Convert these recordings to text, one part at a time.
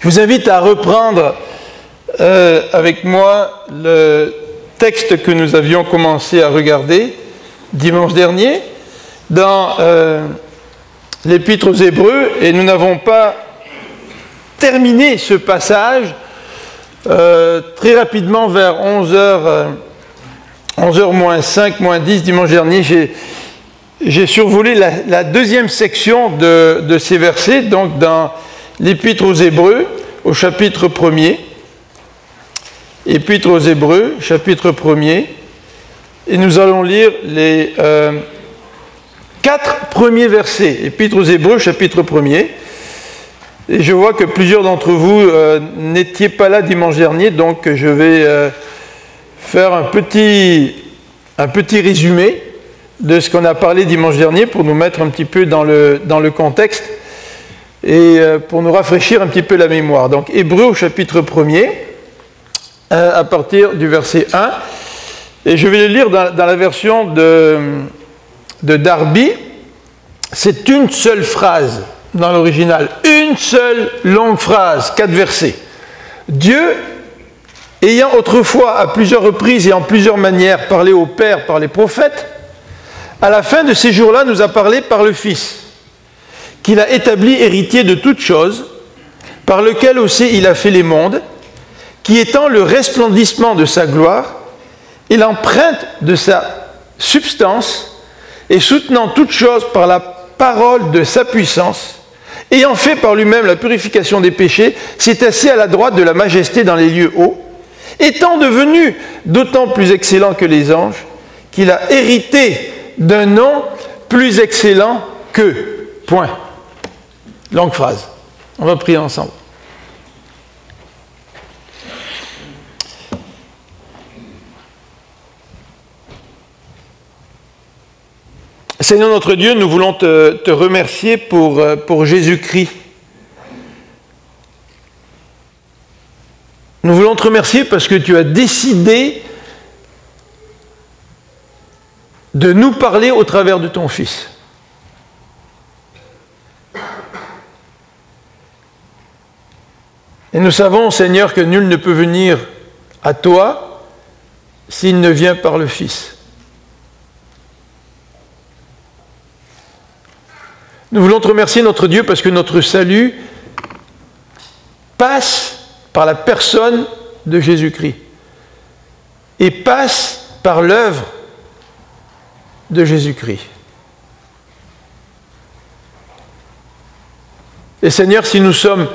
Je vous invite à reprendre avec moi le texte que nous avions commencé à regarder dimanche dernier dans l'Épître aux Hébreux, et nous n'avons pas terminé ce passage très rapidement vers 11h, 11h moins 5, moins 10 dimanche dernier. J'ai survolé la deuxième section de ces versets, donc dans l'Épître aux Hébreux, au chapitre 1er. Épître aux Hébreux, chapitre 1er. Et nous allons lire les 4 premiers versets. Épître aux Hébreux, chapitre 1er. Et je vois que plusieurs d'entre vous n'étiez pas là dimanche dernier, donc je vais faire un petit résumé de ce qu'on a parlé dimanche dernier pour nous mettre un petit peu dans le contexte et pour nous rafraîchir un petit peu la mémoire. Donc, Hébreux au chapitre 1er, à partir du verset 1. Et je vais le lire dans la version de Darby. C'est une seule phrase dans l'original. Une seule longue phrase, 4 versets. Dieu, ayant autrefois à plusieurs reprises et en plusieurs manières parlé au Père par les prophètes, à la fin de ces jours-là nous a parlé par le Fils, qu'il a établi héritier de toutes choses, par lequel aussi il a fait les mondes, qui étant le resplendissement de sa gloire et l'empreinte de sa substance, et soutenant toutes choses par la parole de sa puissance, ayant fait par lui-même la purification des péchés, s'est assis à la droite de la majesté dans les lieux hauts, étant devenu d'autant plus excellent que les anges, qu'il a hérité d'un nom plus excellent que. Point. Longue phrase. On va prier ensemble. Seigneur notre Dieu, nous voulons te remercier pour Jésus-Christ. Nous voulons te remercier parce que tu as décidé de nous parler au travers de ton Fils. Et nous savons, Seigneur, que nul ne peut venir à toi s'il ne vient par le Fils. Nous voulons te remercier, notre Dieu, parce que notre salut passe par la personne de Jésus-Christ et passe par l'œuvre de Jésus-Christ. Et Seigneur, si nous sommes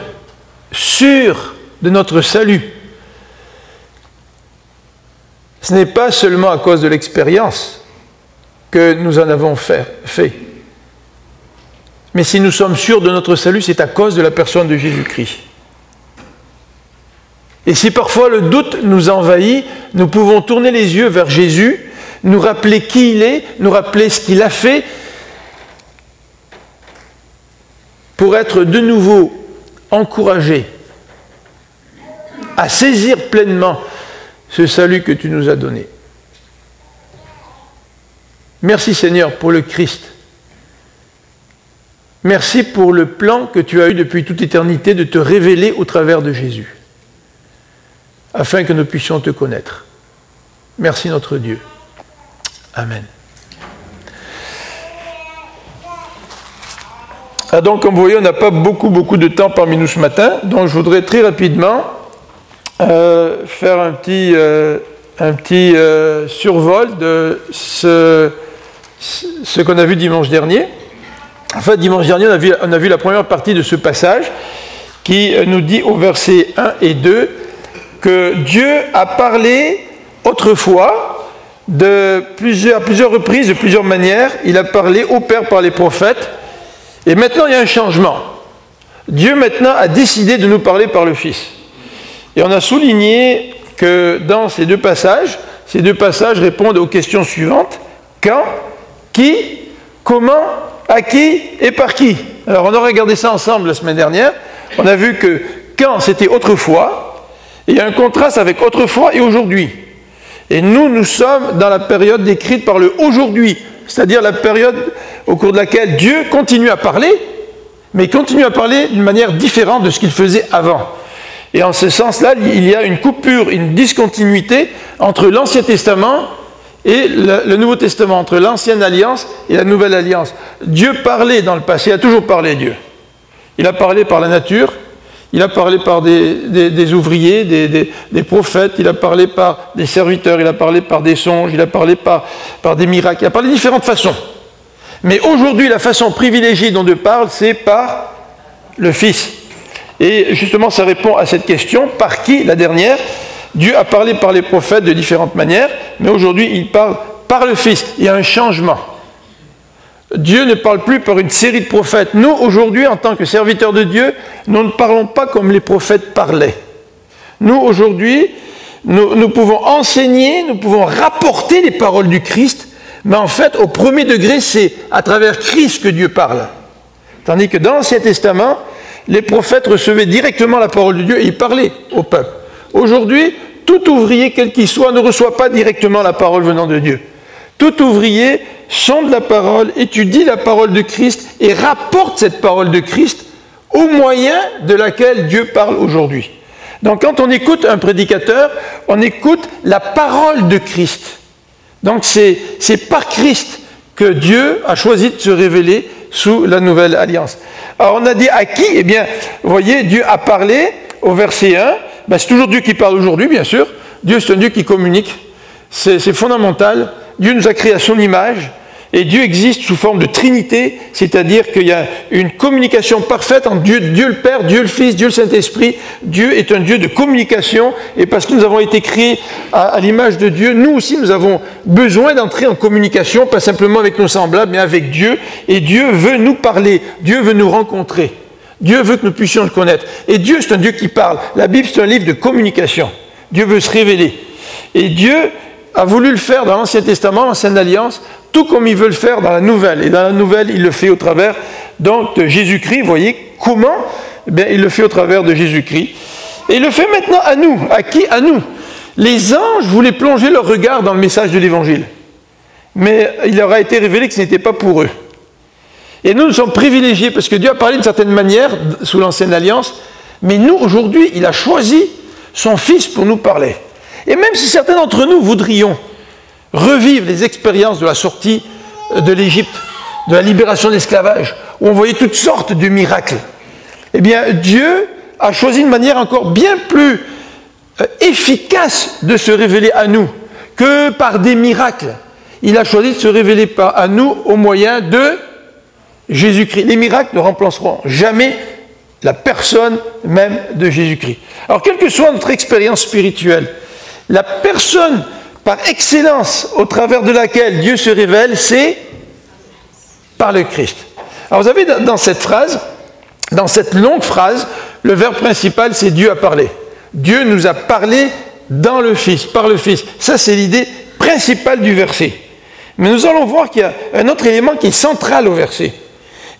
sûrs de notre salut, ce n'est pas seulement à cause de l'expérience que nous en avons fait. Mais si nous sommes sûrs de notre salut, c'est à cause de la personne de Jésus-Christ. Et si parfois le doute nous envahit, nous pouvons tourner les yeux vers Jésus, nous rappeler qui il est, nous rappeler ce qu'il a fait, pour être de nouveau encouragés à saisir pleinement ce salut que tu nous as donné. Merci Seigneur pour le Christ. Merci pour le plan que tu as eu depuis toute éternité de te révéler au travers de Jésus, afin que nous puissions te connaître. Merci notre Dieu. Amen. Ah donc, comme vous voyez, on n'a pas beaucoup de temps parmi nous ce matin, donc je voudrais très rapidement faire un petit survol de ce qu'on a vu dimanche dernier. Enfin, dimanche dernier, on a vu la première partie de ce passage qui nous dit au verset 1 et 2 que Dieu a parlé autrefois à plusieurs reprises, de plusieurs manières. Il a parlé au Père par les prophètes. Et maintenant, il y a un changement. Dieu, maintenant, a décidé de nous parler par le Fils. Et on a souligné que dans ces deux passages répondent aux questions suivantes. Quand, qui, comment, à qui et par qui. Alors, on a regardé ça ensemble la semaine dernière. On a vu que quand, c'était autrefois. Et il y a un contraste avec autrefois et aujourd'hui. Et nous sommes dans la période décrite par le aujourd'hui. C'est-à-dire la période au cours de laquelle Dieu continue à parler, mais il continue à parler d'une manière différente de ce qu'il faisait avant. Et en ce sens-là, il y a une coupure, une discontinuité entre l'Ancien Testament et le Nouveau Testament, entre l'Ancienne Alliance et la Nouvelle Alliance. Dieu parlait dans le passé, il a toujours parlé, Dieu. Il a parlé par la nature, il a parlé par des ouvriers, des prophètes, il a parlé par des serviteurs, il a parlé par des songes, il a parlé par des miracles, il a parlé de différentes façons. Mais aujourd'hui, la façon privilégiée dont Dieu parle, c'est par le Fils. Et justement, ça répond à cette question, par qui, la dernière? Dieu a parlé par les prophètes de différentes manières, mais aujourd'hui, il parle par le Fils. Il y a un changement. Dieu ne parle plus par une série de prophètes. Nous, aujourd'hui, en tant que serviteurs de Dieu, nous ne parlons pas comme les prophètes parlaient. Nous, aujourd'hui, nous pouvons enseigner, nous pouvons rapporter les paroles du Christ, mais en fait, au premier degré, c'est à travers Christ que Dieu parle. Tandis que dans l'Ancien Testament, les prophètes recevaient directement la parole de Dieu et ils parlaient au peuple. Aujourd'hui, tout ouvrier, quel qu'il soit, ne reçoit pas directement la parole venant de Dieu. Tout ouvrier sonde la parole, étudie la parole de Christ et rapporte cette parole de Christ au moyen de laquelle Dieu parle aujourd'hui. Donc quand on écoute un prédicateur, on écoute la parole de Christ. Donc c'est par Christ que Dieu a choisi de se révéler sous la nouvelle alliance. Alors on a dit à qui? Eh bien, vous voyez, Dieu a parlé au verset 1. Ben, c'est toujours Dieu qui parle aujourd'hui, bien sûr. Dieu, c'est un Dieu qui communique. C'est fondamental. Dieu nous a créés à son image. Et Dieu existe sous forme de Trinité, c'est-à-dire qu'il y a une communication parfaite entre Dieu le Père, Dieu le Fils, Dieu le Saint-Esprit. Dieu est un Dieu de communication, et parce que nous avons été créés à l'image de Dieu, nous aussi nous avons besoin d'entrer en communication, pas simplement avec nos semblables, mais avec Dieu, et Dieu veut nous parler, Dieu veut nous rencontrer, Dieu veut que nous puissions le connaître. Et Dieu, c'est un Dieu qui parle. La Bible, c'est un livre de communication. Dieu veut se révéler. Et Dieu a voulu le faire dans l'Ancien Testament, l'Ancienne Alliance, tout comme il veut le faire dans la Nouvelle. Et dans la Nouvelle, il le fait au travers donc, de Jésus-Christ. Vous voyez comment? Eh bien, il le fait au travers de Jésus-Christ. Et il le fait maintenant à nous. À qui? À nous. Les anges voulaient plonger leur regard dans le message de l'Évangile. Mais il leur a été révélé que ce n'était pas pour eux. Et nous sommes privilégiés parce que Dieu a parlé d'une certaine manière sous l'Ancienne Alliance. Mais nous, aujourd'hui, il a choisi son Fils pour nous parler. Et même si certains d'entre nous voudrions revivre les expériences de la sortie de l'Égypte, de la libération de l'esclavage, où on voyait toutes sortes de miracles, eh bien, Dieu a choisi une manière encore bien plus efficace de se révéler à nous que par des miracles. Il a choisi de se révéler à nous au moyen de Jésus-Christ. Les miracles ne remplaceront jamais la personne même de Jésus-Christ. Alors, quelle que soit notre expérience spirituelle, la personne par excellence au travers de laquelle Dieu se révèle, c'est par le Christ. Alors, vous avez dans cette phrase, dans cette longue phrase, le verbe principal, c'est Dieu a parlé. Dieu nous a parlé dans le Fils, par le Fils. Ça, c'est l'idée principale du verset. Mais nous allons voir qu'il y a un autre élément qui est central au verset.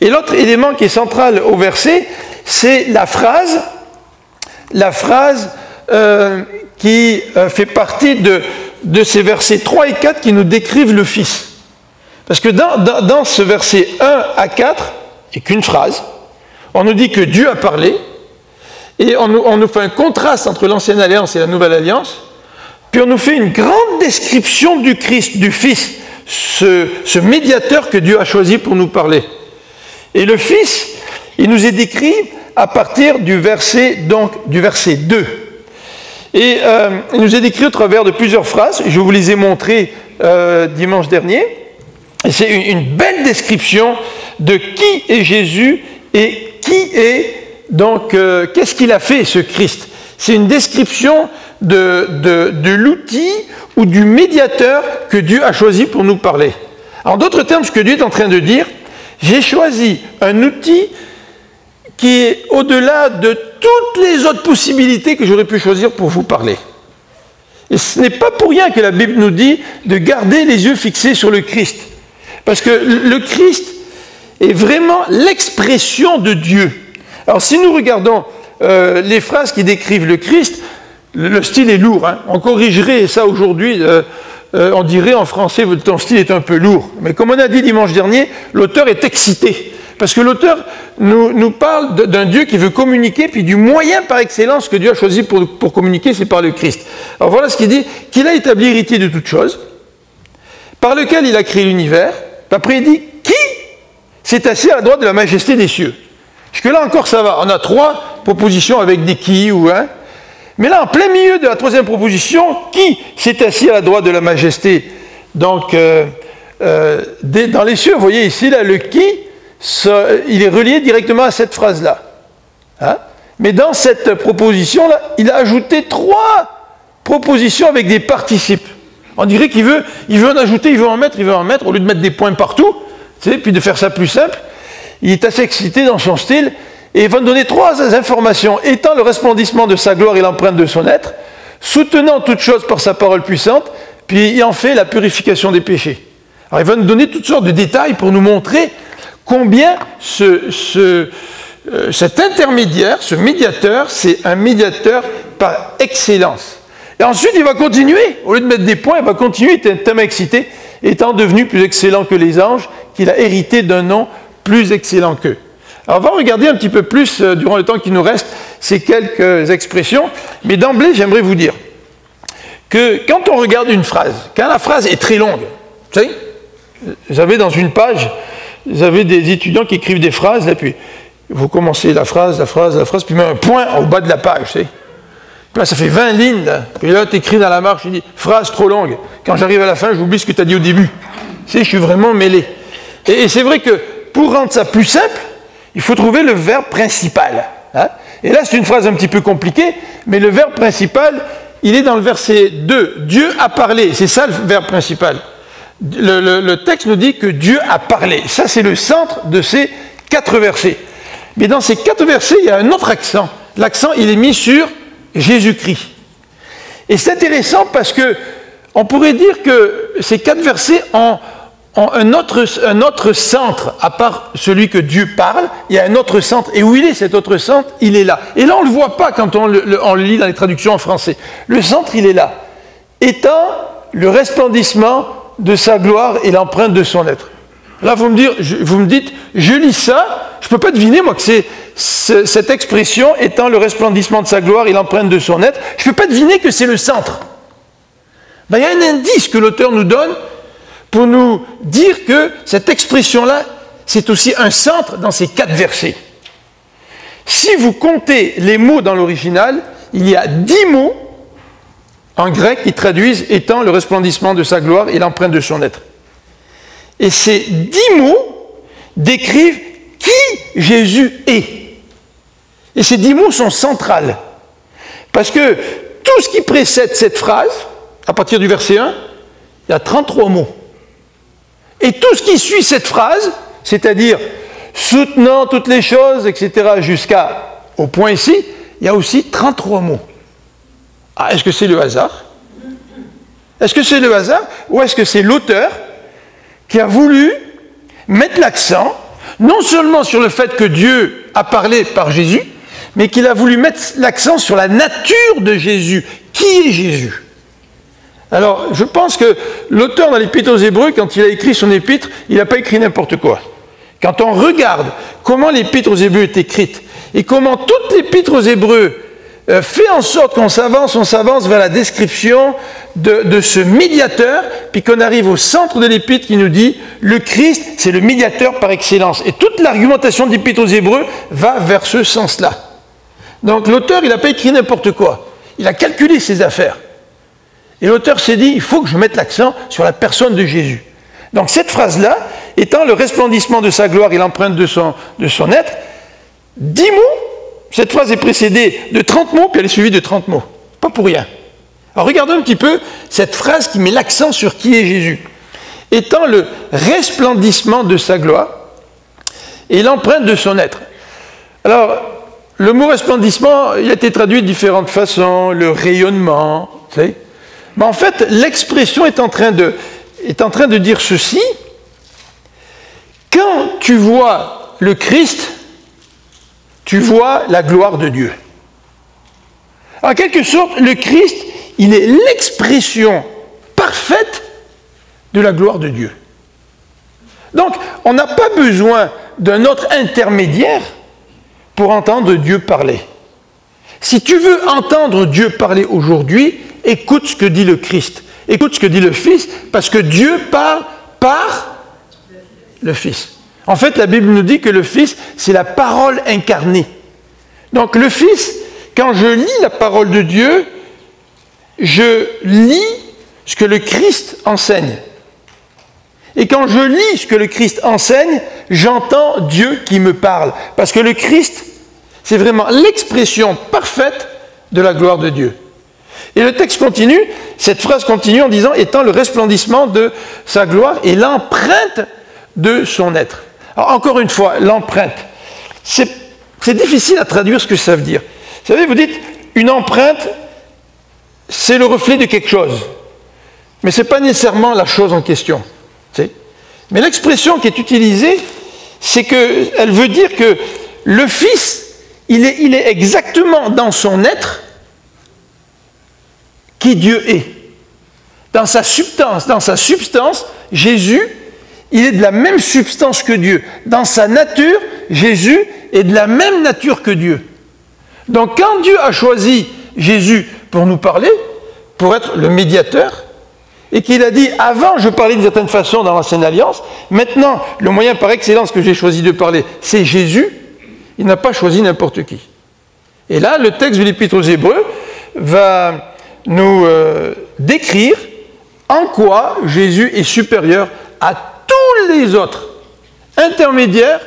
Et l'autre élément qui est central au verset, c'est la phrase qui fait partie de ces versets 3 et 4 qui nous décrivent le Fils. Parce que dans ce verset 1 à 4, et qu'une phrase, on nous dit que Dieu a parlé, et on nous fait un contraste entre l'Ancienne Alliance et la Nouvelle Alliance, puis on nous fait une grande description du Christ, du Fils, ce médiateur que Dieu a choisi pour nous parler. Et le Fils, il nous est décrit à partir du verset 2. Et il nous est décrit au travers de plusieurs phrases, je vous les ai montrées dimanche dernier. Et c'est une belle description de qui est Jésus et qui est, donc, qu'est-ce qu'il a fait, ce Christ. C'est une description de l'outil ou du médiateur que Dieu a choisi pour nous parler. En d'autres termes, ce que Dieu est en train de dire, j'ai choisi un outil qui est au-delà de toutes les autres possibilités que j'aurais pu choisir pour vous parler. Et ce n'est pas pour rien que la Bible nous dit de garder les yeux fixés sur le Christ. Parce que le Christ est vraiment l'expression de Dieu. Alors si nous regardons les phrases qui décrivent le Christ, le style est lourd. Hein. On corrigerait ça aujourd'hui, on dirait en français, ton style est un peu lourd. Mais comme on a dit dimanche dernier, l'auteur est excité. Parce que l'auteur nous parle d'un Dieu qui veut communiquer, puis du moyen par excellence que Dieu a choisi pour communiquer, c'est par le Christ. Alors voilà ce qu'il dit, qu'il a établi héritier de toutes choses, par lequel il a créé l'univers. Après il dit, qui s'est assis à la droite de la majesté des cieux? Jusque-là encore ça va, on a 3 propositions avec des qui ou un. Mais là, en plein milieu de la 3e proposition, qui s'est assis à la droite de la majesté? Donc, dans les cieux, vous voyez ici, là, le qui, il est relié directement à cette phrase-là. Hein? Mais dans cette proposition-là, il a ajouté 3 propositions avec des participes. On dirait qu'il veut en ajouter, il veut en mettre, au lieu de mettre des points partout, tu sais, puis de faire ça plus simple. Il est assez excité dans son style. Et il va nous donner 3 informations. Étant le resplendissement de sa gloire et l'empreinte de son être, soutenant toutes choses par sa parole puissante, puis il en fait la purification des péchés. Alors il va nous donner toutes sortes de détails pour nous montrer combien cet intermédiaire, ce médiateur, c'est un médiateur par excellence. Et ensuite il va continuer, au lieu de mettre des points, il va continuer, tellement excité, étant devenu plus excellent que les anges, qu'il a hérité d'un nom plus excellent qu'eux. Alors, on va regarder un petit peu plus, durant le temps qui nous reste, ces quelques expressions. Mais d'emblée, j'aimerais vous dire que quand on regarde une phrase, quand la phrase est très longue, vous savez, j'avais dans une page, j'avais des étudiants qui écrivent des phrases, là, puis vous commencez la phrase, puis met un point au bas de la page, vous savez. Puis là, ça fait 20 lignes, là. Puis là, tu écris dans la marge, tu dis, phrase trop longue. Quand j'arrive à la fin, j'oublie ce que tu as dit au début. Tu sais, je suis vraiment mêlé. Et c'est vrai que pour rendre ça plus simple, il faut trouver le verbe principal. Hein? Et là, c'est une phrase un petit peu compliquée, mais le verbe principal, il est dans le verset 2. Dieu a parlé. C'est ça le verbe principal. Le texte nous dit que Dieu a parlé. Ça, c'est le centre de ces 4 versets. Mais dans ces 4 versets, il y a un autre accent. L'accent, il est mis sur Jésus-Christ. Et c'est intéressant parce que on pourrait dire que ces 4 versets ont un autre centre, à part celui que Dieu parle, il y a un autre centre. Et où il est, cet autre centre? Il est là. Et là, on ne le voit pas quand on le lit dans les traductions en français. Le centre, il est là. Étant le resplendissement de sa gloire et l'empreinte de son être. Là, vous me dites, je lis ça, je ne peux pas deviner, moi, que c'est cette expression, étant le resplendissement de sa gloire et l'empreinte de son être, je ne peux pas deviner que c'est le centre. Ben, il y a un indice que l'auteur nous donne pour nous dire que cette expression-là, c'est aussi un centre dans ces 4 versets. Si vous comptez les mots dans l'original, il y a 10 mots en grec qui traduisent étant le resplendissement de sa gloire et l'empreinte de son être. Et ces 10 mots décrivent qui Jésus est. Et ces 10 mots sont centrales. Parce que tout ce qui précède cette phrase, à partir du verset 1, il y a 33 mots. Et tout ce qui suit cette phrase, c'est-à-dire soutenant toutes les choses, etc., jusqu'au point ici, il y a aussi 33 mots. Ah, est-ce que c'est le hasard? Est-ce que c'est le hasard? Ou est-ce que c'est l'auteur qui a voulu mettre l'accent, non seulement sur le fait que Dieu a parlé par Jésus, mais qu'il a voulu mettre l'accent sur la nature de Jésus. Qui est Jésus? Alors, je pense que l'auteur dans l'Épître aux Hébreux, quand il a écrit son épître, il n'a pas écrit n'importe quoi. Quand on regarde comment l'Épître aux Hébreux est écrite, et comment toute l'Épître aux Hébreux fait en sorte qu'on s'avance vers la description de ce médiateur, puis qu'on arrive au centre de l'Épître qui nous dit « Le Christ, c'est le médiateur par excellence ». Et toute l'argumentation de l'Épître aux Hébreux va vers ce sens-là. Donc l'auteur, il n'a pas écrit n'importe quoi. Il a calculé ses affaires. Et l'auteur s'est dit, il faut que je mette l'accent sur la personne de Jésus. Donc cette phrase-là, étant le resplendissement de sa gloire et l'empreinte de son être, 10 mots, cette phrase est précédée de 30 mots, puis elle est suivie de 30 mots. Pas pour rien. Alors regardons un petit peu cette phrase qui met l'accent sur qui est Jésus. Étant le resplendissement de sa gloire et l'empreinte de son être. Alors, le mot resplendissement, il a été traduit de différentes façons, le rayonnement, vous savez. Mais en fait, l'expression est en train de dire ceci. Quand tu vois le Christ, tu vois la gloire de Dieu. En quelque sorte, le Christ, il est l'expression parfaite de la gloire de Dieu. Donc, on n'a pas besoin d'un autre intermédiaire pour entendre Dieu parler. Si tu veux entendre Dieu parler aujourd'hui, écoute ce que dit le Christ. Écoute ce que dit le Fils, parce que Dieu parle par le Fils. En fait, la Bible nous dit que le Fils, c'est la parole incarnée. Donc le Fils, quand je lis la parole de Dieu, je lis ce que le Christ enseigne. Et quand je lis ce que le Christ enseigne, j'entends Dieu qui me parle. Parce que le Christ, c'est vraiment l'expression parfaite de la gloire de Dieu. Et le texte continue, cette phrase continue en disant « étant le resplendissement de sa gloire et l'empreinte de son être ». Alors encore une fois, l'empreinte, c'est difficile à traduire ce que ça veut dire. Vous savez, vous dites, une empreinte, c'est le reflet de quelque chose. Mais ce n'est pas nécessairement la chose en question. Mais l'expression qui est utilisée, c'est qu'elle veut dire que le Fils, il est exactement dans son être qui Dieu est. Dans sa substance, Jésus, il est de la même substance que Dieu. Dans sa nature, Jésus est de la même nature que Dieu. Donc quand Dieu a choisi Jésus pour nous parler, pour être le médiateur, et qu'il a dit, avant je parlais d'une certaine façon dans l'Ancienne Alliance, maintenant le moyen par excellence que j'ai choisi de parler, c'est Jésus, il n'a pas choisi n'importe qui. Et là, le texte de l'Épître aux Hébreux va nous décrire en quoi Jésus est supérieur à tous les autres intermédiaires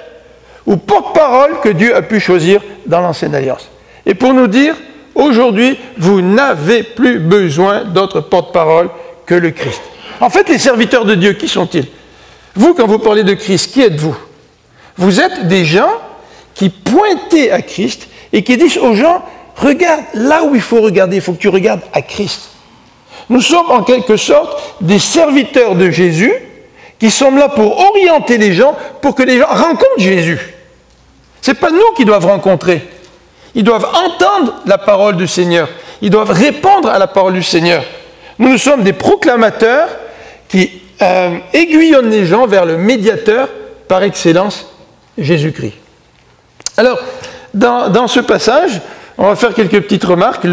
ou porte-parole que Dieu a pu choisir dans l'Ancienne Alliance. Et pour nous dire, aujourd'hui, vous n'avez plus besoin d'autres porte-parole que le Christ. En fait, les serviteurs de Dieu, qui sont-ils? Vous, quand vous parlez de Christ, qui êtes-vous? Vous êtes des gens qui pointaient à Christ et qui disent aux gens, regarde là où il faut regarder, il faut que tu regardes à Christ. Nous sommes en quelque sorte des serviteurs de Jésus qui sommes là pour orienter les gens, pour que les gens rencontrent Jésus. Ce n'est pas nous qui doivent rencontrer. Ils doivent entendre la parole du Seigneur. Ils doivent répondre à la parole du Seigneur. Nous sommes des proclamateurs qui aiguillonnent les gens vers le médiateur par excellence, Jésus-Christ. Alors, dans ce passage, on va faire quelques petites remarques.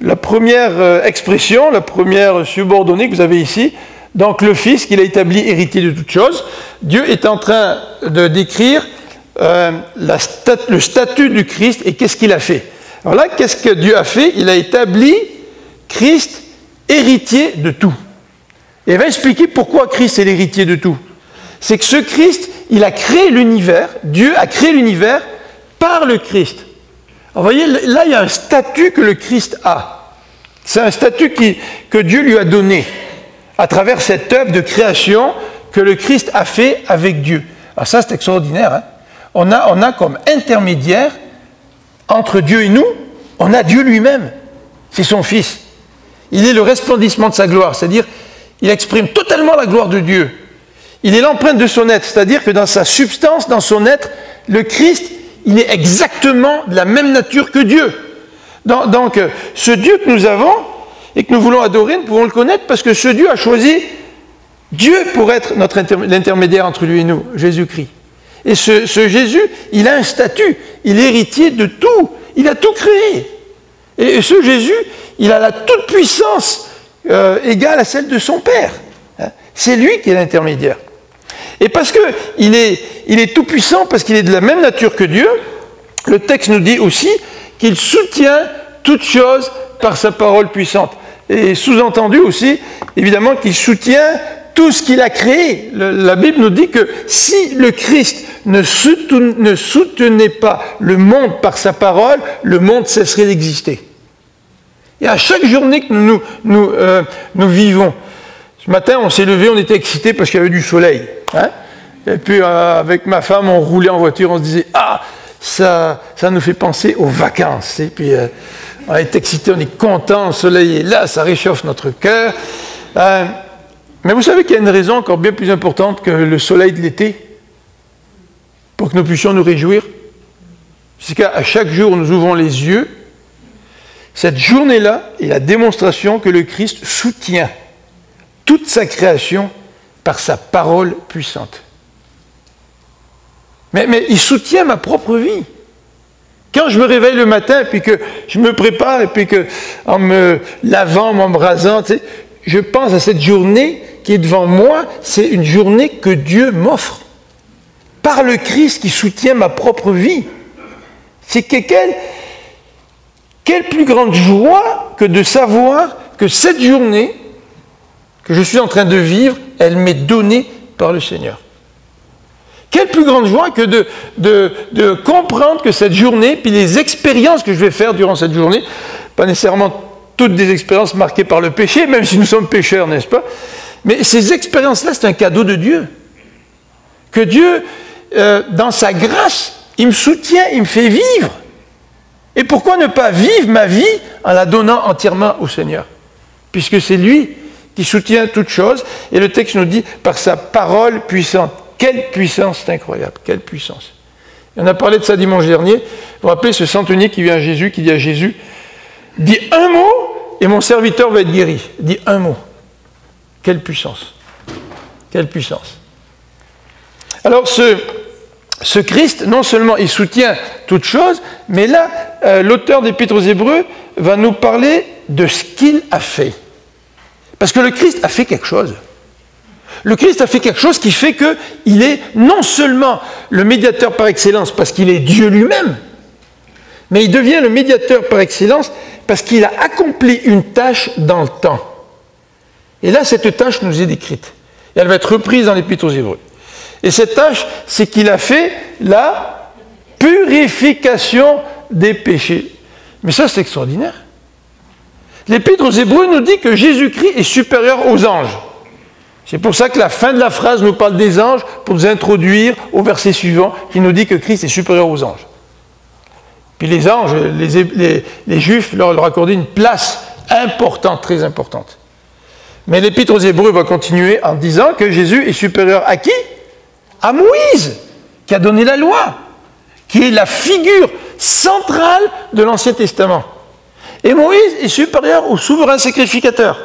La première expression, la première subordonnée que vous avez ici, donc le Fils qu'il a établi héritier de toutes choses, Dieu est en train de décrire le statut du Christ et qu'est-ce qu'il a fait. Alors là, qu'est-ce que Dieu a fait? Il a établi Christ héritier de tout. Et il va expliquer pourquoi Christ est l'héritier de tout. C'est que ce Christ, il a créé l'univers, Dieu a créé l'univers par le Christ. Alors, vous voyez, là, il y a un statut que le Christ a. C'est un statut que Dieu lui a donné à travers cette œuvre de création que le Christ a fait avec Dieu. Alors ça, c'est extraordinaire. Hein? On a comme intermédiaire entre Dieu et nous, on a Dieu lui-même. C'est son Fils. Il est le resplendissement de sa gloire, c'est-à-dire il exprime totalement la gloire de Dieu. Il est l'empreinte de son être, c'est-à-dire que dans sa substance, dans son être, le Christ, il est exactement de la même nature que Dieu. Donc, ce Dieu que nous avons et que nous voulons adorer, nous pouvons le connaître parce que ce Dieu a choisi Dieu pour être l'intermédiaire entre lui et nous, Jésus-Christ. Et ce Jésus, il a un statut, il est héritier de tout, il a tout créé. Et ce Jésus, il a la toute-puissance égale à celle de son Père. C'est lui qui est l'intermédiaire. Et parce qu'il est tout-puissant, parce qu'il est de la même nature que Dieu, le texte nous dit aussi qu'il soutient toutes choses par sa parole puissante. Et sous-entendu aussi, évidemment, qu'il soutient tout ce qu'il a créé. La Bible nous dit que si le Christ ne soutenait pas le monde par sa parole, le monde cesserait d'exister. Et à chaque journée que nous vivons, ce matin, on s'est levé, on était excités parce qu'il y avait du soleil. Hein? Et puis, avec ma femme, on roulait en voiture, on se disait « Ah, ça nous fait penser aux vacances. » Et puis, on est excités, on est contents, le soleil est là, ça réchauffe notre cœur. Mais vous savez qu'il y a une raison encore bien plus importante que le soleil de l'été pour que nous puissions nous réjouir. C'est qu'à chaque jour, nous ouvrons les yeux. Cette journée-là est la démonstration que le Christ soutient toute sa création par sa parole puissante. Mais il soutient ma propre vie. Quand je me réveille le matin, puis que je me prépare, et puis que en me lavant, en m'embrasant, tu sais, je pense à cette journée qui est devant moi, c'est une journée que Dieu m'offre. Par le Christ qui soutient ma propre vie. C'est quelle plus grande joie que de savoir que cette journée que je suis en train de vivre, elle m'est donnée par le Seigneur. Quelle plus grande joie que de comprendre que cette journée, puis les expériences que je vais faire durant cette journée, pas nécessairement toutes des expériences marquées par le péché, même si nous sommes pécheurs, n'est-ce pas? Mais ces expériences-là, c'est un cadeau de Dieu. Que Dieu, dans sa grâce, il me soutient, il me fait vivre. Et pourquoi ne pas vivre ma vie en la donnant entièrement au Seigneur? Puisque c'est lui qui soutient toutes choses. Et le texte nous dit, par sa parole puissante. Quelle puissance, c'est incroyable, quelle puissance. Et on a parlé de ça dimanche dernier. Vous vous rappelez ce centenier qui vient à Jésus, qui dit à Jésus, dis un mot et mon serviteur va être guéri. Dis un mot. Quelle puissance. Quelle puissance. Alors ce Christ, non seulement il soutient toutes choses, mais là, l'auteur d'Épître aux Hébreux va nous parler de ce qu'il a fait. Parce que le Christ a fait quelque chose. Le Christ a fait quelque chose qui fait qu'il est non seulement le médiateur par excellence parce qu'il est Dieu lui-même, mais il devient le médiateur par excellence parce qu'il a accompli une tâche dans le temps. Et là, cette tâche nous est décrite. Et elle va être reprise dans l'Épître aux Hébreux. Et cette tâche, c'est qu'il a fait la purification des péchés. Mais ça, c'est extraordinaire. L'Épître aux Hébreux nous dit que Jésus-Christ est supérieur aux anges. C'est pour ça que la fin de la phrase nous parle des anges pour nous introduire au verset suivant qui nous dit que Christ est supérieur aux anges. Puis les anges, les Juifs leur accordaient une place importante, très importante. Mais l'Épître aux Hébreux va continuer en disant que Jésus est supérieur à qui? À Moïse, qui a donné la loi, qui est la figure centrale de l'Ancien Testament. Et Moïse est supérieur au souverain sacrificateur.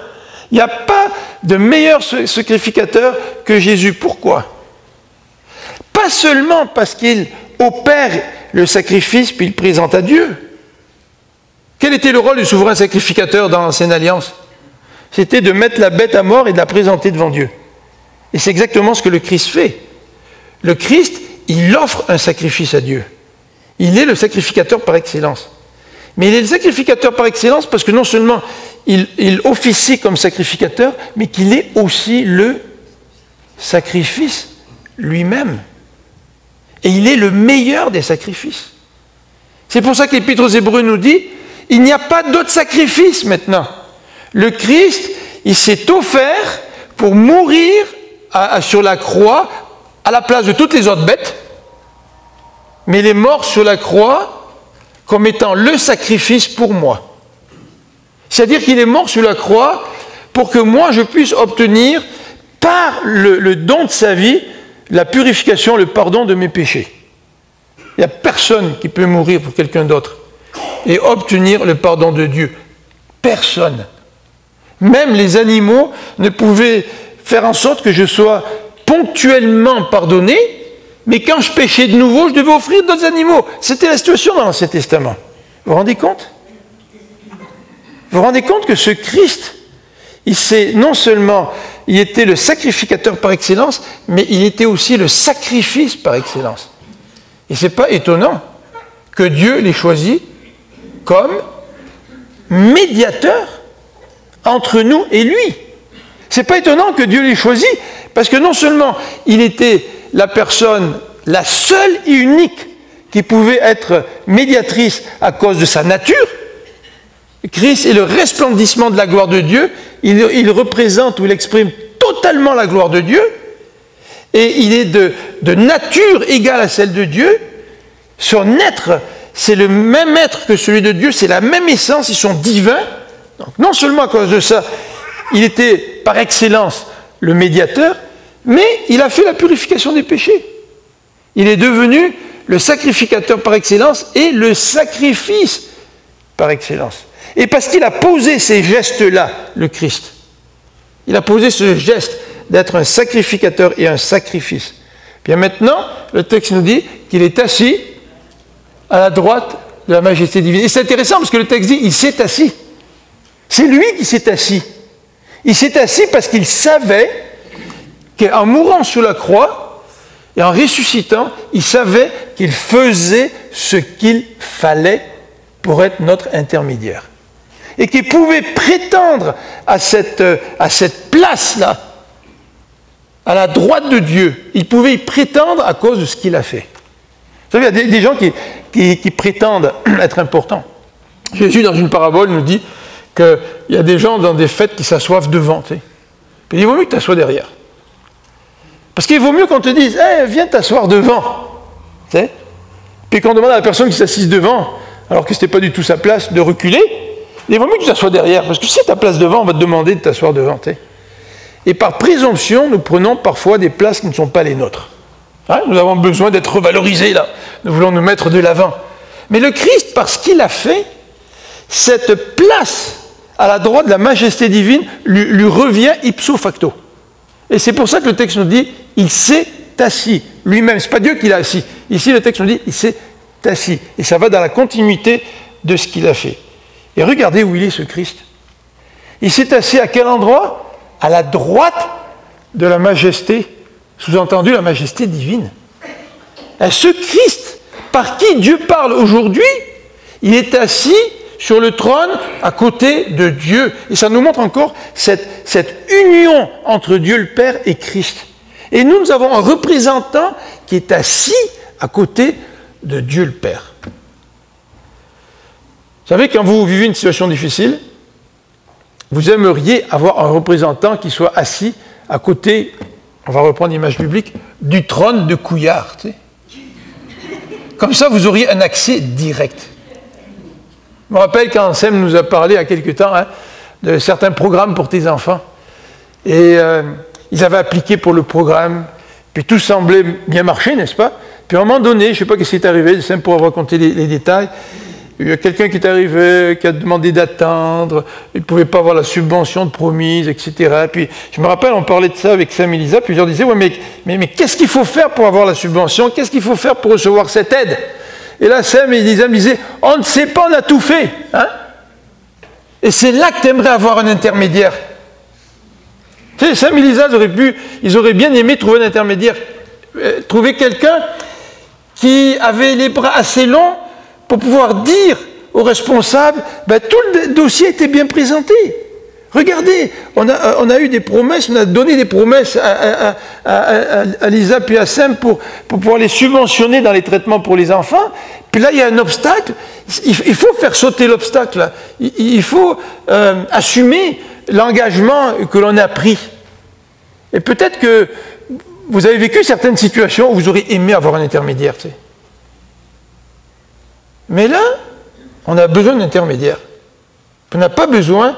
Il n'y a pas de meilleur sacrificateur que Jésus. Pourquoi? Pas seulement parce qu'il opère le sacrifice puis il présente à Dieu. Quel était le rôle du souverain sacrificateur dans l'Ancienne Alliance? C'était de mettre la bête à mort et de la présenter devant Dieu. Et c'est exactement ce que le Christ fait. Le Christ, il offre un sacrifice à Dieu. Il est le sacrificateur par excellence. Mais il est le sacrificateur par excellence parce que non seulement il officie comme sacrificateur, mais qu'il est aussi le sacrifice lui-même. Et il est le meilleur des sacrifices. C'est pour ça que l'Épître aux Hébreux nous dit, il n'y a pas d'autre sacrifice maintenant. Le Christ, il s'est offert pour mourir sur la croix à la place de toutes les autres bêtes, mais il est mort sur la croix comme étant le sacrifice pour moi. C'est-à-dire qu'il est mort sur la croix pour que moi je puisse obtenir par le don de sa vie la purification, le pardon de mes péchés. Il n'y a personne qui peut mourir pour quelqu'un d'autre et obtenir le pardon de Dieu. Personne. Même les animaux ne pouvaient faire en sorte que je sois ponctuellement pardonné, mais quand je péchais de nouveau, je devais offrir d'autres animaux. C'était la situation dans l'Ancien Testament. Vous vous rendez compte? Vous vous rendez compte que ce Christ, non seulement il était le sacrificateur par excellence, mais il était aussi le sacrifice par excellence. Et ce n'est pas étonnant que Dieu l'ait choisi comme médiateur entre nous et lui. Ce n'est pas étonnant que Dieu l'ait choisi, parce que non seulement il était la personne, la seule et unique qui pouvait être médiatrice à cause de sa nature, Christ est le resplendissement de la gloire de Dieu, il représente ou il exprime totalement la gloire de Dieu, et il est de nature égale à celle de Dieu. Son être, c'est le même être que celui de Dieu, c'est la même essence, ils sont divins. Donc, non seulement à cause de ça, il était par excellence le médiateur, mais il a fait la purification des péchés. Il est devenu le sacrificateur par excellence et le sacrifice par excellence. Et parce qu'il a posé ces gestes-là, le Christ, il a posé ce geste d'être un sacrificateur et un sacrifice. Bien maintenant, le texte nous dit qu'il est assis à la droite de la majesté divine. Et c'est intéressant parce que le texte dit il s'est assis. C'est lui qui s'est assis. Il s'est assis parce qu'il savait qu'en mourant sous la croix et en ressuscitant, il savait qu'il faisait ce qu'il fallait pour être notre intermédiaire. Et qu'il pouvait prétendre à cette place-là, à la droite de Dieu. Il pouvait y prétendre à cause de ce qu'il a fait. Vous savez, il y a des gens qui prétendent être importants. Jésus, dans une parabole, nous dit qu'il y a des gens dans des fêtes qui s'assoivent devant. Tu sais. Puis il vaut mieux que tu t'assoies derrière. Parce qu'il vaut mieux qu'on te dise hey, viens t'asseoir devant. Tu sais. Puis qu'on demande à la personne qui s'assise devant, alors que ce n'était pas du tout sa place, de reculer, il vaut mieux que tu t'assoies derrière. Parce que si ta place devant, on va te demander de t'asseoir devant. Tu sais. Et par présomption, nous prenons parfois des places qui ne sont pas les nôtres. Hein, nous avons besoin d'être revalorisés là. Nous voulons nous mettre de l'avant. Mais le Christ, parce qu'il a fait, cette place à la droite de la majesté divine lui revient ipso facto. Et c'est pour ça que le texte nous dit il s'est assis lui-même. Ce n'est pas Dieu qui l'a assis. Ici, le texte nous dit il s'est assis. Et ça va dans la continuité de ce qu'il a fait. Et regardez où il est, ce Christ. Il s'est assis à quel endroit ? À la droite de la majesté, sous-entendu la majesté divine. Et ce Christ, par qui Dieu parle aujourd'hui, il est assis sur le trône à côté de Dieu. Et ça nous montre encore cette union entre Dieu le Père et Christ. Et nous avons un représentant qui est assis à côté de Dieu le Père. Vous savez, quand vous vivez une situation difficile, vous aimeriez avoir un représentant qui soit assis à côté, on va reprendre l'image biblique, du trône de Couillard. Tu sais. Comme ça, vous auriez un accès direct. Je me rappelle quand Sam nous a parlé il y a quelque temps de certains programmes pour tes enfants. Et ils avaient appliqué pour le programme, puis tout semblait bien marcher, n'est-ce pas? Puis à un moment donné, je ne sais pas ce qui est arrivé, Sam pourra raconter les détails, il y a quelqu'un qui est arrivé, qui a demandé d'attendre, il ne pouvait pas avoir la subvention de promise, etc. Puis je me rappelle, on parlait de ça avec Sam et Lisa, puis je leur disais, ouais, mais qu'est-ce qu'il faut faire pour avoir la subvention? Qu'est-ce qu'il faut faire pour recevoir cette aide? Et là, Sam et Lisa me disaient, on ne sait pas, on a tout fait. Hein? Et c'est là que tu aimerais avoir un intermédiaire. Tu sais, Sam et Lisa, ils auraient bien aimé trouver un intermédiaire. Trouver quelqu'un qui avait les bras assez longs pour pouvoir dire aux responsables, tout le dossier était bien présenté. Regardez, on a eu des promesses, on a donné des promesses à Lisa puis à Sam pour pouvoir les subventionner dans les traitements pour les enfants. Puis là, il y a un obstacle. Il faut faire sauter l'obstacle. Il faut assumer l'engagement que l'on a pris. Et peut-être que vous avez vécu certaines situations où vous auriez aimé avoir un intermédiaire. Tu sais. Mais là, on a besoin d'un intermédiaire. On n'a pas besoin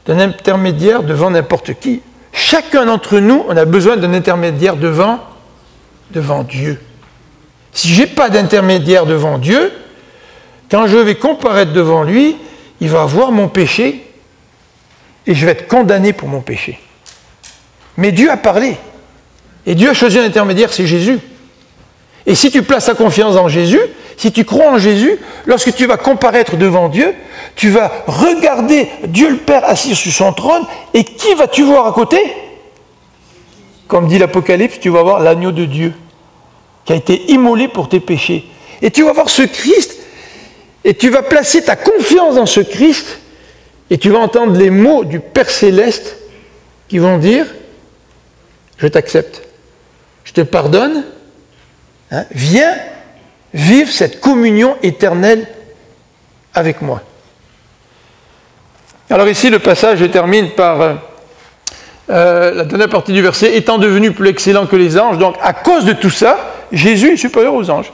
d'un intermédiaire devant n'importe qui. Chacun d'entre nous, on a besoin d'un intermédiaire devant Dieu. Si je n'ai pas d'intermédiaire devant Dieu, quand je vais comparaître devant lui, il va voir mon péché et je vais être condamné pour mon péché. Mais Dieu a parlé. Et Dieu a choisi un intermédiaire, c'est Jésus. Et si tu places ta confiance en Jésus, si tu crois en Jésus, lorsque tu vas comparaître devant Dieu, tu vas regarder Dieu le Père assis sur son trône, et qui vas-tu voir à côté? Comme dit l'Apocalypse, tu vas voir l'agneau de Dieu, qui a été immolé pour tes péchés. Et tu vas voir ce Christ, et tu vas placer ta confiance dans ce Christ, et tu vas entendre les mots du Père Céleste qui vont dire, je t'accepte, je te pardonne, viens vivre cette communion éternelle avec moi. Alors ici, le passage termine par la dernière partie du verset, étant devenu plus excellent que les anges. Donc, à cause de tout ça, Jésus est supérieur aux anges.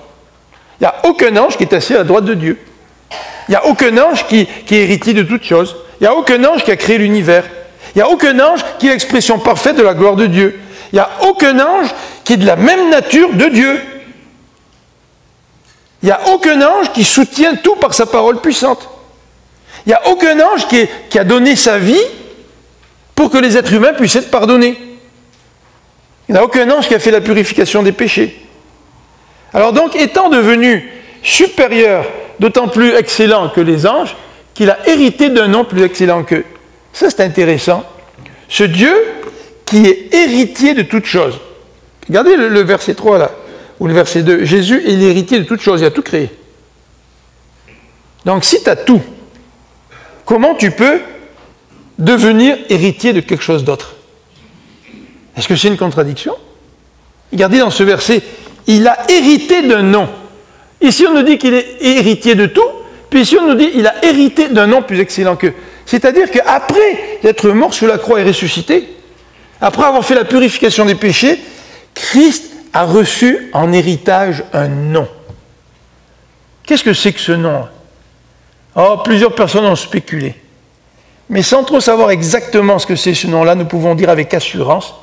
Il n'y a aucun ange qui est assis à la droite de Dieu. Il n'y a aucun ange qui est héritier de toutes choses. Il n'y a aucun ange qui a créé l'univers. Il n'y a aucun ange qui est l'expression parfaite de la gloire de Dieu. Il n'y a aucun ange qui est de la même nature de Dieu. Il n'y a aucun ange qui soutient tout par sa parole puissante. Il n'y a aucun ange qui a donné sa vie pour que les êtres humains puissent être pardonnés. Il n'y a aucun ange qui a fait la purification des péchés. Alors donc, étant devenu supérieur, d'autant plus excellent que les anges, qu'il a hérité d'un nom plus excellent qu'eux. Ça, c'est intéressant. Ce Dieu qui est héritier de toutes choses. Regardez le verset 3 là, ou le verset 2. Jésus est l'héritier de toutes choses, il a tout créé. Donc si tu as tout, comment tu peux devenir héritier de quelque chose d'autre? Est-ce que c'est une contradiction? Regardez dans ce verset, il a hérité d'un nom. Ici on nous dit qu'il est héritier de tout, puis ici on nous dit qu'il a hérité d'un nom plus excellent qu'eux. C'est-à-dire qu'après être mort sur la croix et ressuscité, après avoir fait la purification des péchés, Christ a reçu en héritage un nom. Qu'est-ce que c'est que ce nom? Oh, plusieurs personnes ont spéculé. Mais sans trop savoir exactement ce que c'est ce nom-là, nous pouvons dire avec assurance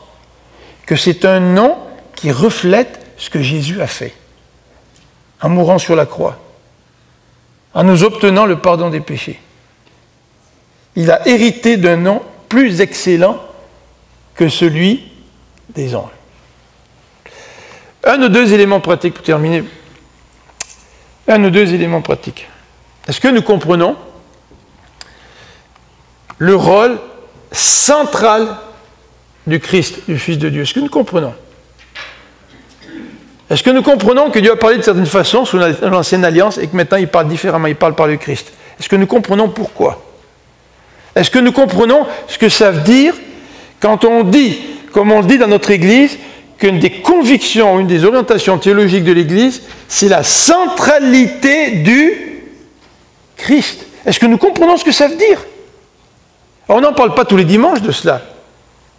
que c'est un nom qui reflète ce que Jésus a fait en mourant sur la croix, en nous obtenant le pardon des péchés. Il a hérité d'un nom plus excellent que celui des anges. Un ou deux éléments pratiques pour terminer. Un ou deux éléments pratiques. Est-ce que nous comprenons le rôle central du Christ, du Fils de Dieu? Est-ce que nous comprenons? Est-ce que nous comprenons que Dieu a parlé de certaine façon sous l'ancienne alliance et que maintenant il parle différemment, il parle par le Christ? Est-ce que nous comprenons pourquoi? Est-ce que nous comprenons ce que ça veut dire quand on dit, comme on le dit dans notre Église, qu'une des convictions, une des orientations théologiques de l'Église, c'est la centralité du Christ? Est-ce que nous comprenons ce que ça veut dire? Alors, on n'en parle pas tous les dimanches de cela.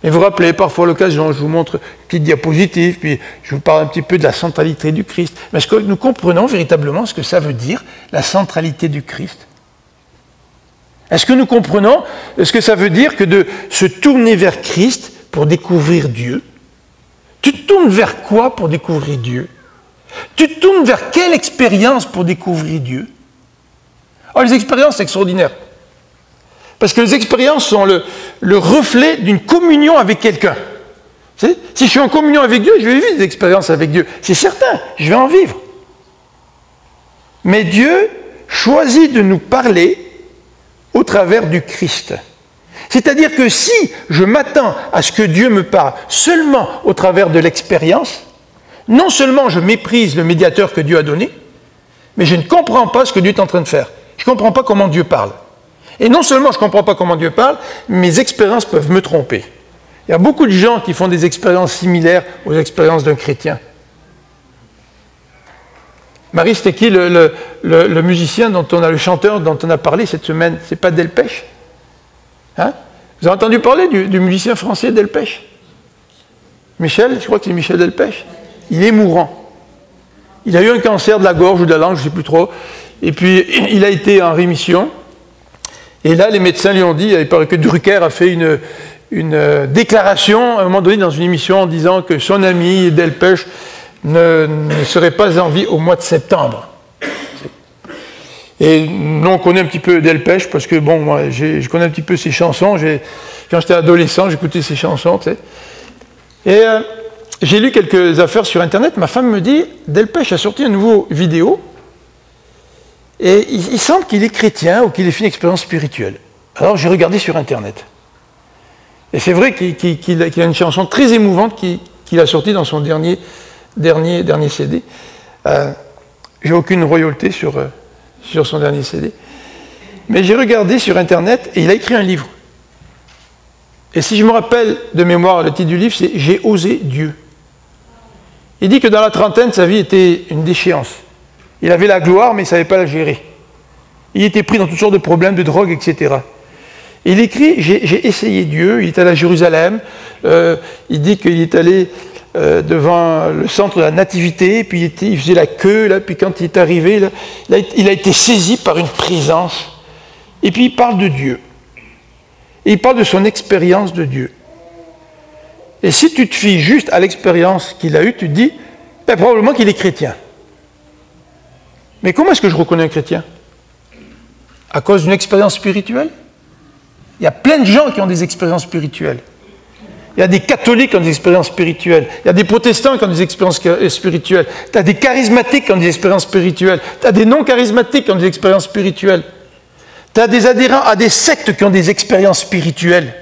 Mais vous vous rappelez, parfois à l'occasion, je vous montre une petite diapositive, puis je vous parle un petit peu de la centralité du Christ. Mais est-ce que nous comprenons véritablement ce que ça veut dire, la centralité du Christ? Est-ce que nous comprenons ce que ça veut dire que de se tourner vers Christ pour découvrir Dieu? Tu te tournes vers quoi pour découvrir Dieu? Tu te tournes vers quelle expérience pour découvrir Dieu? Oh, les expériences, c'est extraordinaire. Parce que les expériences sont le reflet d'une communion avec quelqu'un. Si je suis en communion avec Dieu, je vais vivre des expériences avec Dieu. C'est certain, je vais en vivre. Mais Dieu choisit de nous parler au travers du Christ. C'est-à-dire que si je m'attends à ce que Dieu me parle seulement au travers de l'expérience, non seulement je méprise le médiateur que Dieu a donné, mais je ne comprends pas ce que Dieu est en train de faire. Je ne comprends pas comment Dieu parle. Et non seulement je ne comprends pas comment Dieu parle, mes expériences peuvent me tromper. Il y a beaucoup de gens qui font des expériences similaires aux expériences d'un chrétien. Marie, c'était qui le musicien le chanteur dont on a parlé cette semaine? C'est pas Delpech? Hein? Vous avez entendu parler du musicien français Delpech? Michel, je crois que c'est Michel Delpech. Il est mourant. Il a eu un cancer de la gorge ou de la langue, je ne sais plus trop. Et puis, il a été en rémission. Et là, les médecins lui ont dit, il paraît que Drucker a fait une déclaration à un moment donné dans une émission en disant que son ami Delpech ne serait pas en vie au mois de septembre. Et nous, on connaît un petit peu Delpech parce que, bon, moi, je connais un petit peu ses chansons. Quand j'étais adolescent, j'écoutais ses chansons, tu sais. Et j'ai lu quelques affaires sur Internet. Ma femme me dit, Delpech a sorti une nouvelle vidéo et il semble qu'il est chrétien ou qu'il ait fait une expérience spirituelle. Alors, j'ai regardé sur Internet. Et c'est vrai qu'il a une chanson très émouvante qu'il a sortie dans son dernier CD. J'ai aucune royauté sur son dernier CD. Mais j'ai regardé sur Internet et il a écrit un livre. Et si je me rappelle de mémoire, le titre du livre, c'est « J'ai osé Dieu ». Il dit que dans la trentaine, sa vie était une déchéance. Il avait la gloire, mais il ne savait pas la gérer. Il était pris dans toutes sortes de problèmes, de drogue, etc. Il écrit « J'ai essayé Dieu ». Il est allé à Jérusalem. Il dit qu'il est allé devant le centre de la Nativité, puis il faisait la queue, là, puis quand il est arrivé, là, il a été saisi par une présence. Et puis il parle de Dieu. Et il parle de son expérience de Dieu. Et si tu te fies juste à l'expérience qu'il a eue, tu te dis, ben, probablement qu'il est chrétien. Mais comment est-ce que je reconnais un chrétien? À cause d'une expérience spirituelle? Il y a plein de gens qui ont des expériences spirituelles. Il y a des catholiques qui ont des expériences spirituelles. Il y a des protestants qui ont des expériences spirituelles. Tu as des charismatiques qui ont des expériences spirituelles. Tu as des non-charismatiques qui ont des expériences spirituelles. Tu as des adhérents à des sectes qui ont des expériences spirituelles.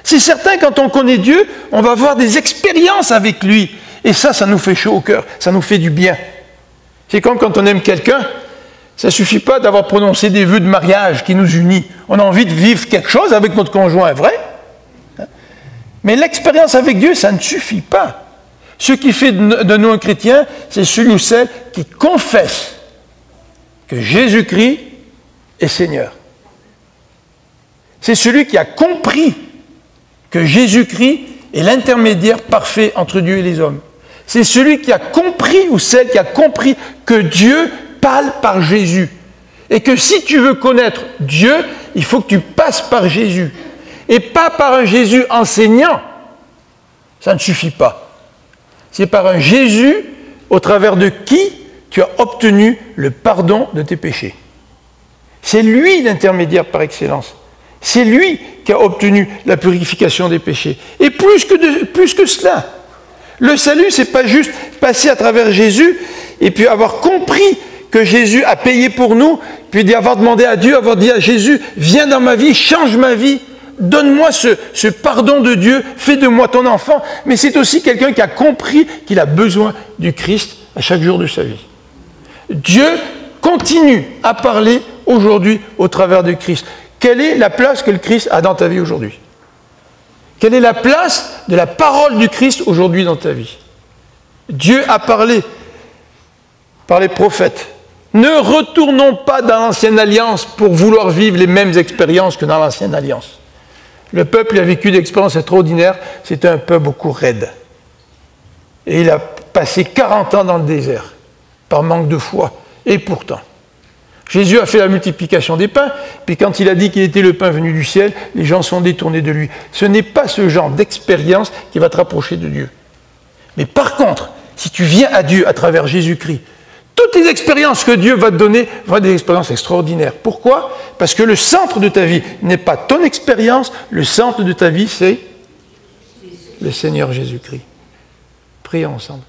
C'est certain, quand on connaît Dieu, on va avoir des expériences avec lui. Et ça nous fait chaud au cœur. Ça nous fait du bien. C'est comme quand on aime quelqu'un. Ça ne suffit pas d'avoir prononcé des vœux de mariage qui nous unissent. On a envie de vivre quelque chose avec notre conjoint, vrai? Mais l'expérience avec Dieu, ça ne suffit pas. Ce qui fait de nous un chrétien, c'est celui ou celle qui confesse que Jésus-Christ est Seigneur. C'est celui qui a compris que Jésus-Christ est l'intermédiaire parfait entre Dieu et les hommes. C'est celui qui a compris ou celle qui a compris que Dieu parle par Jésus. Et que si tu veux connaître Dieu, il faut que tu passes par Jésus. Et pas par un Jésus enseignant. Ça ne suffit pas. C'est par un Jésus au travers de qui tu as obtenu le pardon de tes péchés. C'est lui l'intermédiaire par excellence. C'est lui qui a obtenu la purification des péchés. Et plus que cela, le salut, ce n'est pas juste passer à travers Jésus et puis avoir compris que Jésus a payé pour nous, puis avoir demandé à Dieu, avoir dit à Jésus, viens dans ma vie, change ma vie, donne-moi ce pardon de Dieu, fais de moi ton enfant. Mais c'est aussi quelqu'un qui a compris qu'il a besoin du Christ à chaque jour de sa vie. Dieu continue à parler aujourd'hui au travers du Christ. Quelle est la place que le Christ a dans ta vie aujourd'hui? Quelle est la place de la parole du Christ aujourd'hui dans ta vie? Dieu a parlé par les prophètes. Ne retournons pas dans l'ancienne alliance pour vouloir vivre les mêmes expériences que dans l'ancienne alliance. Le peuple a vécu des expériences extraordinaires. C'était un peuple beaucoup raide. Et il a passé 40 ans dans le désert, par manque de foi. Et pourtant, Jésus a fait la multiplication des pains, puis quand il a dit qu'il était le pain venu du ciel, les gens sont détournés de lui. Ce n'est pas ce genre d'expérience qui va te rapprocher de Dieu. Mais par contre, si tu viens à Dieu à travers Jésus-Christ, toutes les expériences que Dieu va te donner vont être des expériences extraordinaires. Pourquoi? Parce que le centre de ta vie n'est pas ton expérience, le centre de ta vie, c'est le Seigneur Jésus-Christ. Prions ensemble.